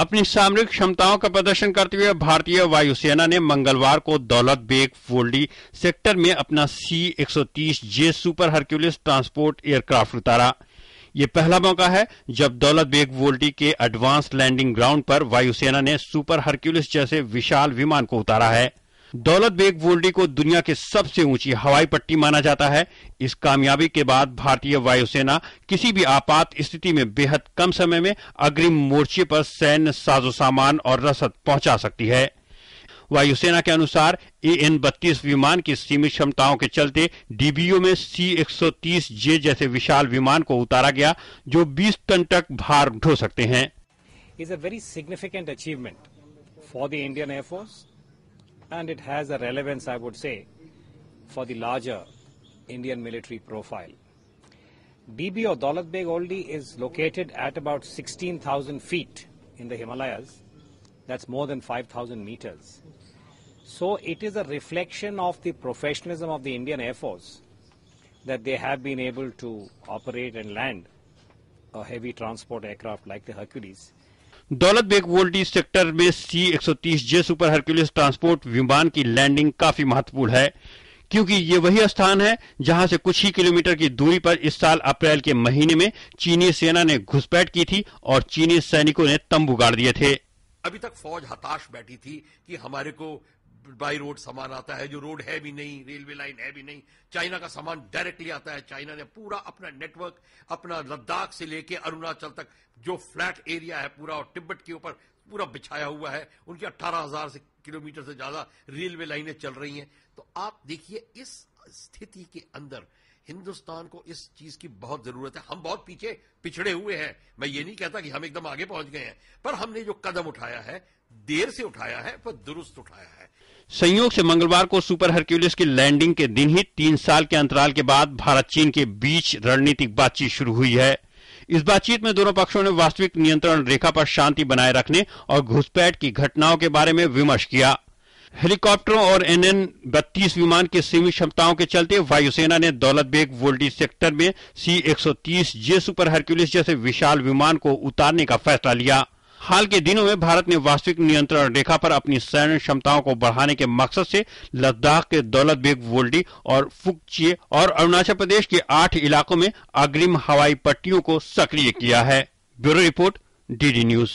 अपनी सामरिक क्षमताओं का प्रदर्शन करते हुए भारतीय वायुसेना ने मंगलवार को दौलत बेग वोल्डी सेक्टर में अपना C-130J super Hercules transport aircraft उतारा। ये पहला मौका है जब दौलत बेग वोल्डी के एडवांस लैंडिंग ग्राउंड पर वायुसेना ने सुपर हरक्यूलिस जैसे विशाल विमान को उतारा है। दौलत बेग वोल्डी को दुनिया के सबसे ऊंची हवाई पट्टी माना जाता है। इस कामयाबी के बाद भारतीय वायुसेना किसी भी आपात स्थिति में बेहद कम समय में अग्रिम मोर्चे पर सैन्य साजोसामान और रसद पहुंचा सकती है। वायुसेना के अनुसार AN-32 विमान की सीमित क्षमताओं के चलते DBO में C-130J जैसे विशाल विमान को उतारा गया, जो 20 टन तक भार ढो सकते हैं। Is a very significant achievement for the Indian Air Force. And it has a relevance, I would say, for the larger Indian military profile. DBO Daulat Beg Oldi is located at about 16,000 feet in the Himalayas. That's more than 5,000 meters. So it is a reflection of the professionalism of the Indian Air Force that they have been able to operate and land a heavy transport aircraft like the Hercules. Daulat Beg वोल्डी sector में C-130J super Hercules transport विमान की landing काफी महत्वपूर्ण है, क्योंकि ये वही स्थान है जहां से कुछ ही किलोमीटर की दूरी पर इस साल अप्रैल के महीने में चीनी सेना ने घुसपैठ की थी और चीनी सैनिकों ने तंबू गाड़ दिए थे। अभी तक फौज हताश बैठी थी कि हमारे को बाई रोड सामान आता है, जो रोड है भी नहीं, रेलवे लाइन है भी नहीं। चाइना का सामान डायरेक्टली आता है। चाइना ने पूरा अपना नेटवर्क, अपना लद्दाख से लेके अरुणाचल तक जो फ्लैट एरिया है पूरा, और तिब्बत के ऊपर पूरा बिछाया हुआ है। उनकी 18,000 किलोमीटर से ज्यादा रेलवे लाइनें चल रही हैं। तो आप देखिए, इस स्थिति के अंदर हिंदुस्तान को इस चीज की बहुत जरूरत है। हम बहुत पीछे पिछड़े हुए हैं। मैं ये नहीं कहता कि हम एकदम आगे पहुंच गए हैं, पर हमने जो कदम उठाया है, देर से उठाया है पर दुरुस्त उठाया है। संयोग से मंगलवार को सुपर हरक्यूलिस की लैंडिंग के दिन ही 3 साल के अंतराल के बाद भारत चीन के बीच रणनीतिक बातचीत शुरू हुई है। इस बातचीत में दोनों पक्षों ने वास्तविक नियंत्रण रेखा पर शांति बनाए रखने और घुसपैठ की घटनाओं के बारे में विमर्श किया। हेलीकॉप्टरों और AN-32 विमान की सीमित क्षमताओं के चलते वायुसेना ने दौलत बेग वोल्डी सेक्टर में C-130J सुपर हरक्यूलिस जैसे विशाल विमान को उतारने का फैसला लिया। हाल के दिनों में भारत ने वास्तविक नियंत्रण रेखा पर अपनी सैन्य क्षमताओं को बढ़ाने के मकसद से लद्दाख के दौलत बेग वोल्डी और फुकचिए और अरुणाचल प्रदेश के 8 इलाकों में अग्रिम हवाई पट्टियों को सक्रिय किया है। Bureau report, DD news.